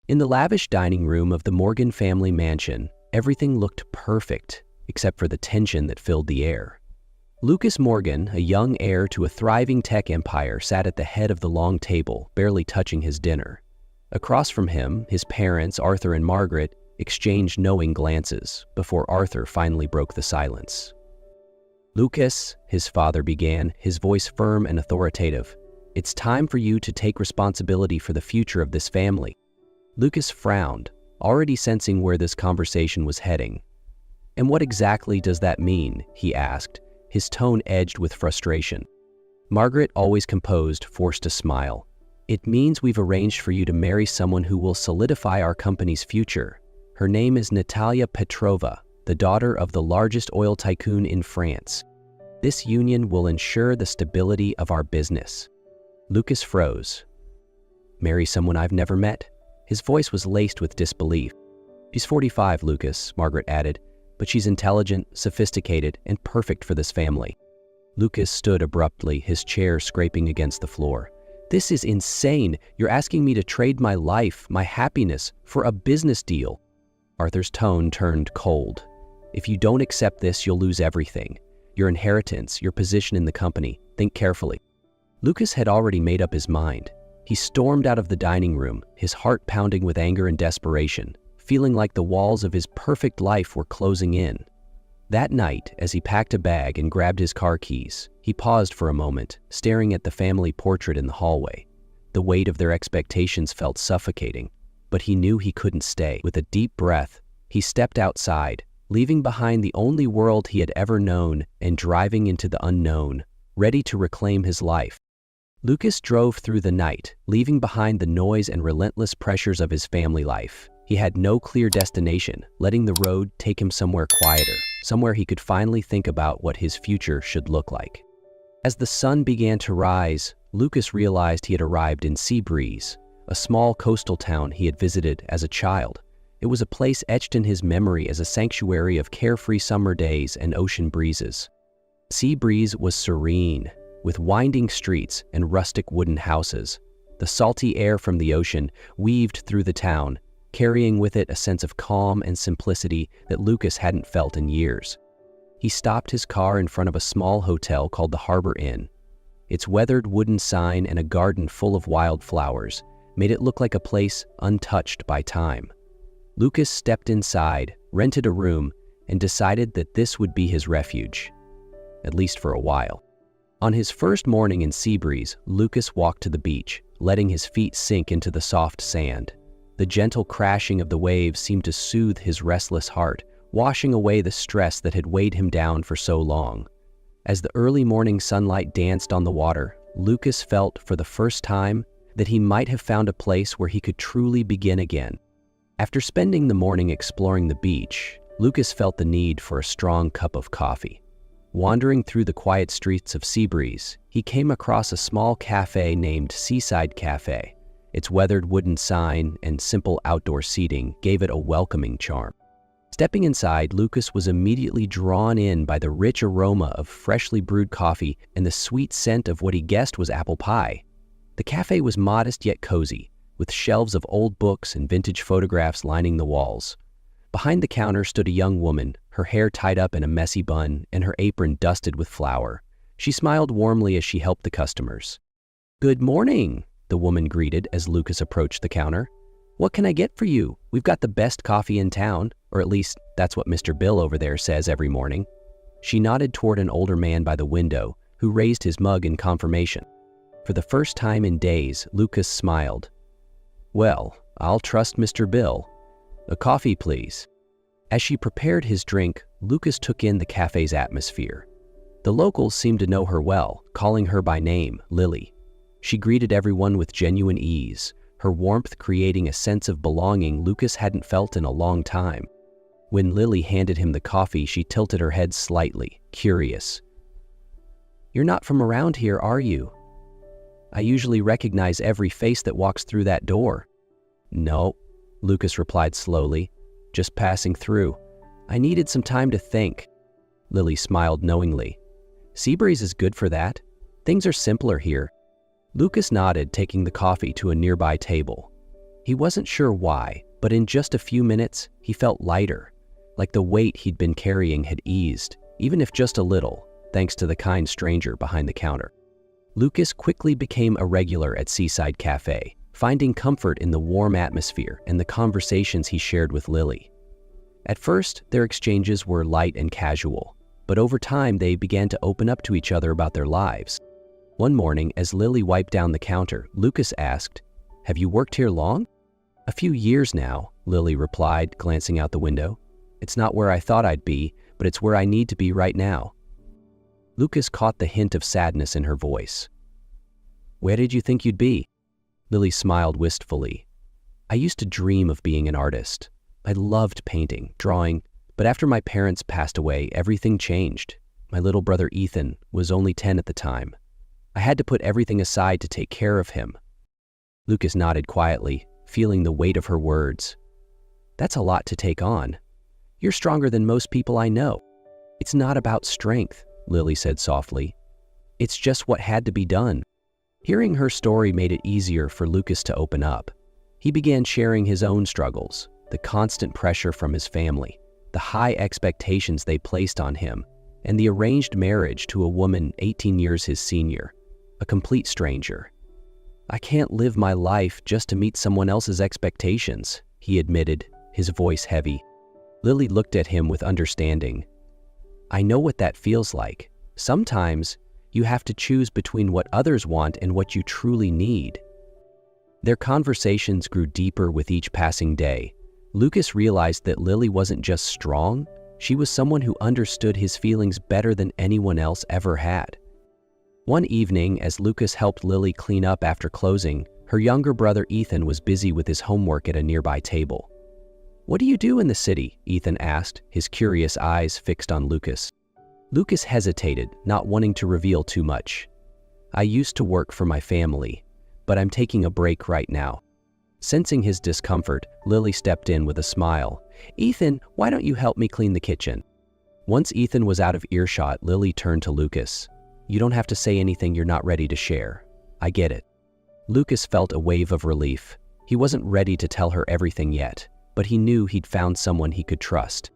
In the lavish dining room of the Morgan family mansion, everything looked perfect, except for the tension that filled the air. Lucas Morgan, a young heir to a thriving tech empire, sat at the head of the long table, barely touching his dinner. Across from him, his parents, Arthur and Margaret, exchanged knowing glances before Arthur finally broke the silence. "Lucas," his father began, his voice firm and authoritative, "it's time for you to take responsibility for the future of this family." Lucas frowned, already sensing where this conversation was heading. "And what exactly does that mean?" he asked, his tone edged with frustration. Margaret, always composed, forced a smile. "It means we've arranged for you to marry someone who will solidify our company's future. Her name is Natalia Petrova, the daughter of the largest oil tycoon in France. This union will ensure the stability of our business." Lucas froze. "Marry someone I've never met?" His voice was laced with disbelief. "She's 45, Lucas," Margaret added, "but she's intelligent, sophisticated, and perfect for this family." Lucas stood abruptly, his chair scraping against the floor. "This is insane. You're asking me to trade my life, my happiness, for a business deal." Arthur's tone turned cold. "If you don't accept this, you'll lose everything. Your inheritance, your position in the company. Think carefully." Lucas had already made up his mind. He stormed out of the dining room, his heart pounding with anger and desperation, feeling like the walls of his perfect life were closing in. That night, as he packed a bag and grabbed his car keys, he paused for a moment, staring at the family portrait in the hallway. The weight of their expectations felt suffocating, but he knew he couldn't stay. With a deep breath, he stepped outside, leaving behind the only world he had ever known and driving into the unknown, ready to reclaim his life. Lucas drove through the night, leaving behind the noise and relentless pressures of his family life. He had no clear destination, letting the road take him somewhere quieter, somewhere he could finally think about what his future should look like. As the sun began to rise, Lucas realized he had arrived in Seabreeze, a small coastal town he had visited as a child. It was a place etched in his memory as a sanctuary of carefree summer days and ocean breezes. Seabreeze was serene, with winding streets and rustic wooden houses. The salty air from the ocean weaved through the town, carrying with it a sense of calm and simplicity that Lucas hadn't felt in years. He stopped his car in front of a small hotel called the Harbor Inn. Its weathered wooden sign and a garden full of wildflowers made it look like a place untouched by time. Lucas stepped inside, rented a room, and decided that this would be his refuge, at least for a while. On his first morning in Seabreeze, Lucas walked to the beach, letting his feet sink into the soft sand. The gentle crashing of the waves seemed to soothe his restless heart, washing away the stress that had weighed him down for so long. As the early morning sunlight danced on the water, Lucas felt for the first time that he might have found a place where he could truly begin again. After spending the morning exploring the beach, Lucas felt the need for a strong cup of coffee. Wandering through the quiet streets of Seabreeze, he came across a small cafe named Seaside Cafe. Its weathered wooden sign and simple outdoor seating gave it a welcoming charm. Stepping inside, Lucas was immediately drawn in by the rich aroma of freshly brewed coffee and the sweet scent of what he guessed was apple pie. The cafe was modest yet cozy, with shelves of old books and vintage photographs lining the walls. Behind the counter stood a young woman, her hair tied up in a messy bun and her apron dusted with flour. She smiled warmly as she helped the customers. "Good morning," the woman greeted as Lucas approached the counter. "What can I get for you? We've got the best coffee in town, or at least that's what Mr. Bill over there says every morning." She nodded toward an older man by the window, who raised his mug in confirmation. For the first time in days, Lucas smiled. "Well, I'll trust Mr. Bill. A coffee, please." As she prepared his drink, Lucas took in the cafe's atmosphere. The locals seemed to know her well, calling her by name, Lily. She greeted everyone with genuine ease, her warmth creating a sense of belonging Lucas hadn't felt in a long time. When Lily handed him the coffee, she tilted her head slightly, curious. "You're not from around here, are you? I usually recognize every face that walks through that door." "No," Lucas replied slowly, "just passing through. I needed some time to think." Lily smiled knowingly. "Seabreeze is good for that. Things are simpler here." Lucas nodded, taking the coffee to a nearby table. He wasn't sure why, but in just a few minutes, he felt lighter, like the weight he'd been carrying had eased, even if just a little, thanks to the kind stranger behind the counter. Lucas quickly became a regular at Seaside Cafe, finding comfort in the warm atmosphere and the conversations he shared with Lily. At first, their exchanges were light and casual, but over time they began to open up to each other about their lives. One morning, as Lily wiped down the counter, Lucas asked, "Have you worked here long?" "A few years now," Lily replied, glancing out the window. "It's not where I thought I'd be, but it's where I need to be right now." Lucas caught the hint of sadness in her voice. "Where did you think you'd be?" Lily smiled wistfully. "I used to dream of being an artist. I loved painting, drawing, but after my parents passed away, everything changed. My little brother Ethan was only 10 at the time. I had to put everything aside to take care of him." Lucas nodded quietly, feeling the weight of her words. "That's a lot to take on. You're stronger than most people I know." "It's not about strength," Lily said softly. "It's just what had to be done." Hearing her story made it easier for Lucas to open up. He began sharing his own struggles, the constant pressure from his family, the high expectations they placed on him, and the arranged marriage to a woman 18 years his senior, a complete stranger. "I can't live my life just to meet someone else's expectations," he admitted, his voice heavy. Lily looked at him with understanding. "I know what that feels like. Sometimes you have to choose between what others want and what you truly need." Their conversations grew deeper with each passing day. Lucas realized that Lily wasn't just strong, she was someone who understood his feelings better than anyone else ever had. One evening, as Lucas helped Lily clean up after closing, her younger brother Ethan was busy with his homework at a nearby table. "What do you do in the city?" Ethan asked, his curious eyes fixed on Lucas. Lucas hesitated, not wanting to reveal too much. "I used to work for my family, but I'm taking a break right now." Sensing his discomfort, Lily stepped in with a smile. "Ethan, why don't you help me clean the kitchen?" Once Ethan was out of earshot, Lily turned to Lucas. "You don't have to say anything you're not ready to share. I get it." Lucas felt a wave of relief. He wasn't ready to tell her everything yet, but he knew he'd found someone he could trust.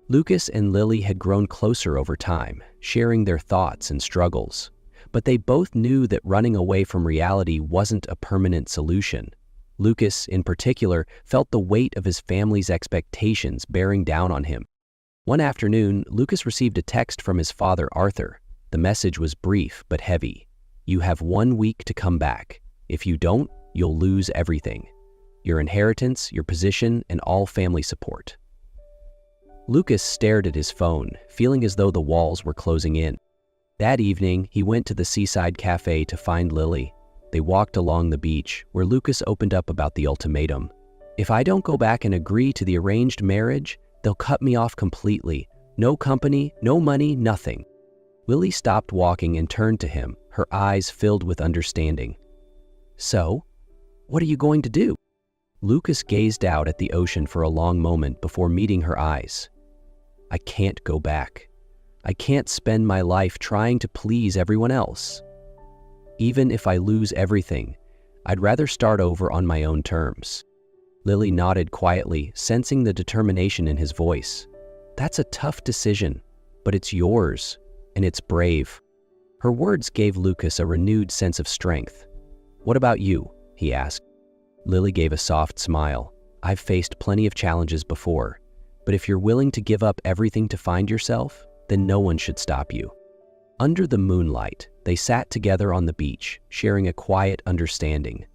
Lucas and Lily had grown closer over time, sharing their thoughts and struggles, but they both knew that running away from reality wasn't a permanent solution. Lucas, in particular, felt the weight of his family's expectations bearing down on him. One afternoon, Lucas received a text from his father, Arthur. The message was brief but heavy. "You have 1 week to come back. If you don't, you'll lose everything. Your inheritance, your position, and all family support." Lucas stared at his phone, feeling as though the walls were closing in. That evening, he went to the Seaside Cafe to find Lily. They walked along the beach, where Lucas opened up about the ultimatum. "If I don't go back and agree to the arranged marriage, they'll cut me off completely. No company, no money, nothing." Lily stopped walking and turned to him, her eyes filled with understanding. "So, what are you going to do?" Lucas gazed out at the ocean for a long moment before meeting her eyes. "I can't go back. I can't spend my life trying to please everyone else. Even if I lose everything, I'd rather start over on my own terms." Lily nodded quietly, sensing the determination in his voice. "That's a tough decision, but it's yours, and it's brave." Her words gave Lucas a renewed sense of strength. "What about you?" he asked. Lily gave a soft smile. "I've faced plenty of challenges before, but if you're willing to give up everything to find yourself, then no one should stop you." Under the moonlight, they sat together on the beach, sharing a quiet understanding.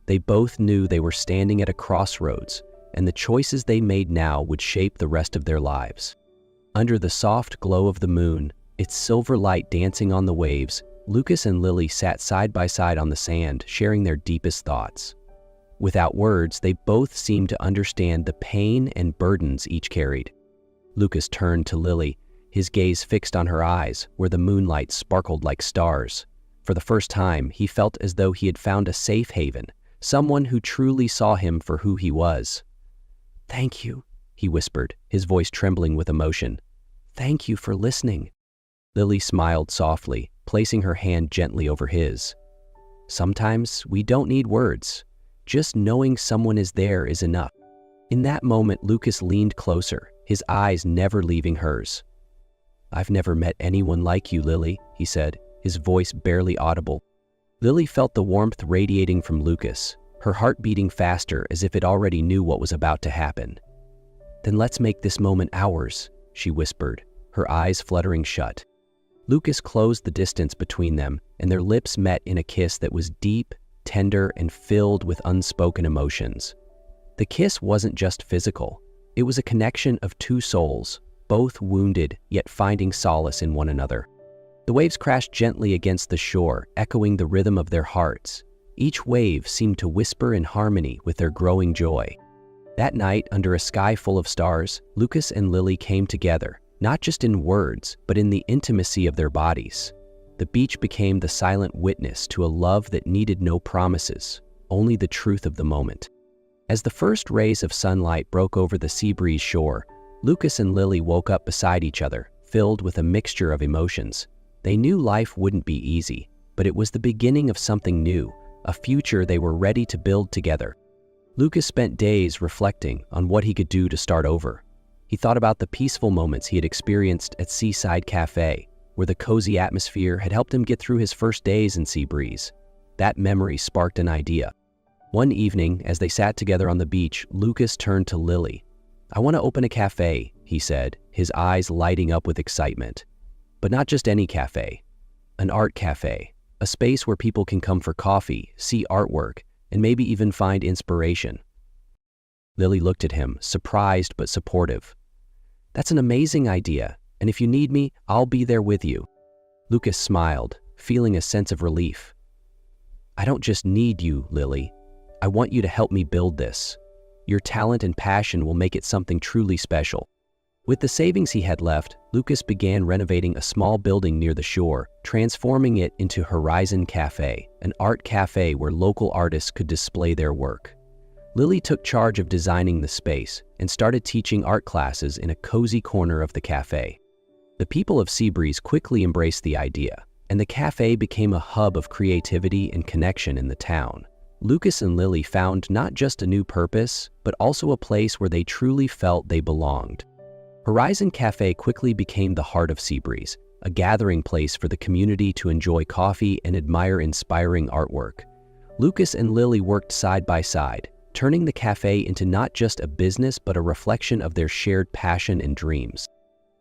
They both knew they were standing at a crossroads, and the choices they made now would shape the rest of their lives. Under the soft glow of the moon, its silver light dancing on the waves, Lucas and Lily sat side by side on the sand, sharing their deepest thoughts. Without words, they both seemed to understand the pain and burdens each carried. Lucas turned to Lily, his gaze fixed on her eyes, where the moonlight sparkled like stars. For the first time, he felt as though he had found a safe haven, someone who truly saw him for who he was. "Thank you," he whispered, his voice trembling with emotion. "Thank you for listening." Lily smiled softly, placing her hand gently over his. "Sometimes we don't need words. Just knowing someone is there is enough. In that moment, Lucas leaned closer, his eyes never leaving hers. "I've never met anyone like you, Lily," he said, his voice barely audible. Lily felt the warmth radiating from Lucas, her heart beating faster as if it already knew what was about to happen. "Then let's make this moment ours," she whispered, her eyes fluttering shut. Lucas closed the distance between them, and their lips met in a kiss that was deep, tender, and filled with unspoken emotions. The kiss wasn't just physical. It was a connection of two souls, both wounded yet finding solace in one another. The waves crashed gently against the shore, echoing the rhythm of their hearts. Each wave seemed to whisper in harmony with their growing joy. That night, under a sky full of stars, Lucas and Lily came together, not just in words, but in the intimacy of their bodies. The beach became the silent witness to a love that needed no promises, only the truth of the moment. As the first rays of sunlight broke over the sea breeze shore, Lucas and Lily woke up beside each other, filled with a mixture of emotions. They knew life wouldn't be easy, but it was the beginning of something new, a future they were ready to build together. Lucas spent days reflecting on what he could do to start over. He thought about the peaceful moments he had experienced at Seaside Cafe, where the cozy atmosphere had helped him get through his first days in Seabreeze. That memory sparked an idea. One evening, as they sat together on the beach, Lucas turned to Lily. "I want to open a cafe," he said, his eyes lighting up with excitement. "But not just any cafe. An art cafe, a space where people can come for coffee, see artwork, and maybe even find inspiration." Lily looked at him, surprised but supportive. "That's an amazing idea, and if you need me, I'll be there with you." Lucas smiled, feeling a sense of relief. "I don't just need you, Lily. I want you to help me build this. Your talent and passion will make it something truly special." With the savings he had left, Lucas began renovating a small building near the shore, transforming it into Horizon Cafe, an art cafe where local artists could display their work. Lily took charge of designing the space and started teaching art classes in a cozy corner of the cafe. The people of Seabreeze quickly embraced the idea, and the cafe became a hub of creativity and connection in the town. Lucas and Lily found not just a new purpose, but also a place where they truly felt they belonged. Horizon Cafe quickly became the heart of Seabreeze, a gathering place for the community to enjoy coffee and admire inspiring artwork. Lucas and Lily worked side by side, turning the cafe into not just a business but a reflection of their shared passion and dreams.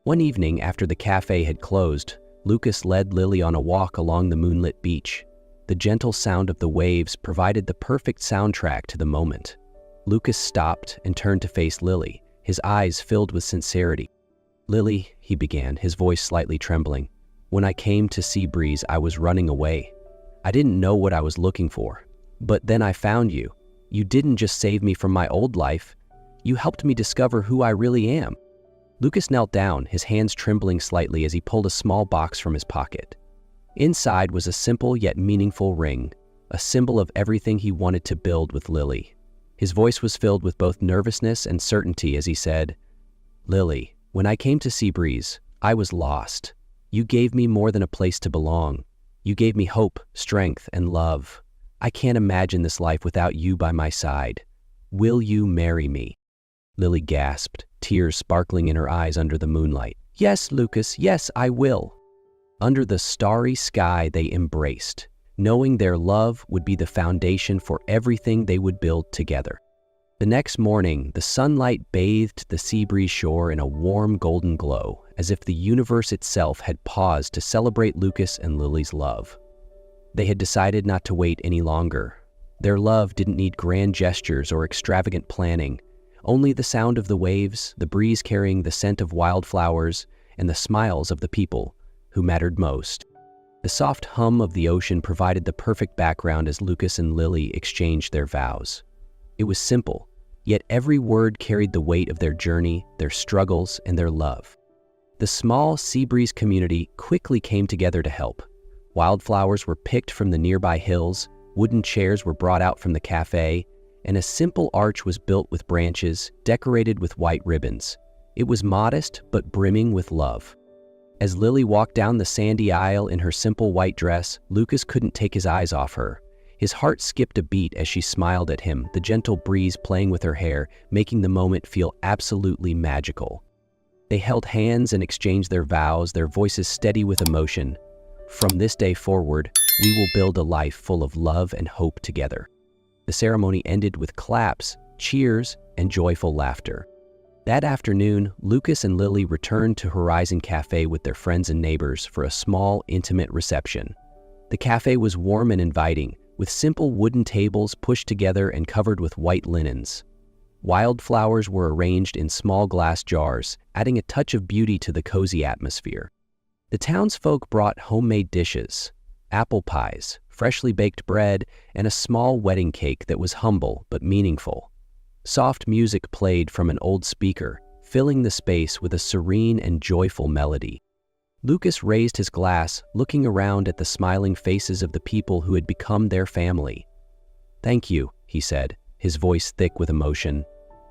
One evening after the cafe had closed, Lucas led Lily on a walk along the moonlit beach. The gentle sound of the waves provided the perfect soundtrack to the moment. Lucas stopped and turned to face Lily, his eyes filled with sincerity. "Lily," he began, his voice slightly trembling, "when I came to Seabreeze, I was running away. I didn't know what I was looking for. But then I found you. You didn't just save me from my old life. You helped me discover who I really am." Lucas knelt down, his hands trembling slightly as he pulled a small box from his pocket. Inside was a simple yet meaningful ring, a symbol of everything he wanted to build with Lily. His voice was filled with both nervousness and certainty as he said, "Lily, when I came to Seabreeze, I was lost. You gave me more than a place to belong. You gave me hope, strength, and love. I can't imagine this life without you by my side. Will you marry me?" Lily gasped, tears sparkling in her eyes under the moonlight. "Yes, Lucas, yes, I will." Under the starry sky they embraced, knowing their love would be the foundation for everything they would build together. The next morning, the sunlight bathed the Seabreeze shore in a warm golden glow, as if the universe itself had paused to celebrate Lucas and Lily's love. They had decided not to wait any longer. Their love didn't need grand gestures or extravagant planning, only the sound of the waves, the breeze carrying the scent of wildflowers, and the smiles of the people who mattered most. The soft hum of the ocean provided the perfect background as Lucas and Lily exchanged their vows. It was simple, yet every word carried the weight of their journey, their struggles, and their love. The small Seabreeze community quickly came together to help. Wildflowers were picked from the nearby hills, wooden chairs were brought out from the cafe, and a simple arch was built with branches, decorated with white ribbons. It was modest, but brimming with love. As Lily walked down the sandy aisle in her simple white dress, Lucas couldn't take his eyes off her. His heart skipped a beat as she smiled at him, the gentle breeze playing with her hair, making the moment feel absolutely magical. They held hands and exchanged their vows, their voices steady with emotion. From this day forward, we will build a life full of love and hope together. The ceremony ended with claps, cheers, and joyful laughter. That afternoon, Lucas and Lily returned to Horizon Cafe with their friends and neighbors for a small, intimate reception. The cafe was warm and inviting, with simple wooden tables pushed together and covered with white linens. Wildflowers were arranged in small glass jars, adding a touch of beauty to the cozy atmosphere. The townsfolk brought homemade dishes, apple pies, freshly baked bread, and a small wedding cake that was humble but meaningful. Soft music played from an old speaker, filling the space with a serene and joyful melody. Lucas raised his glass, looking around at the smiling faces of the people who had become their family. "Thank you," he said, his voice thick with emotion,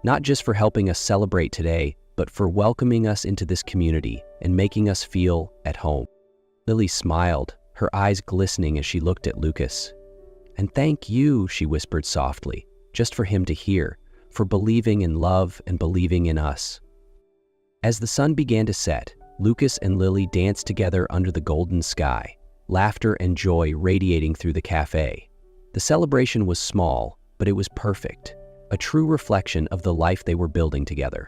"not just for helping us celebrate today, but for welcoming us into this community and making us feel at home." Lily smiled, her eyes glistening as she looked at Lucas. "And thank you," she whispered softly, just for him to hear, "for believing in love and believing in us." As the sun began to set, Lucas and Lily danced together under the golden sky, laughter and joy radiating through the cafe. The celebration was small, but it was perfect, a true reflection of the life they were building together.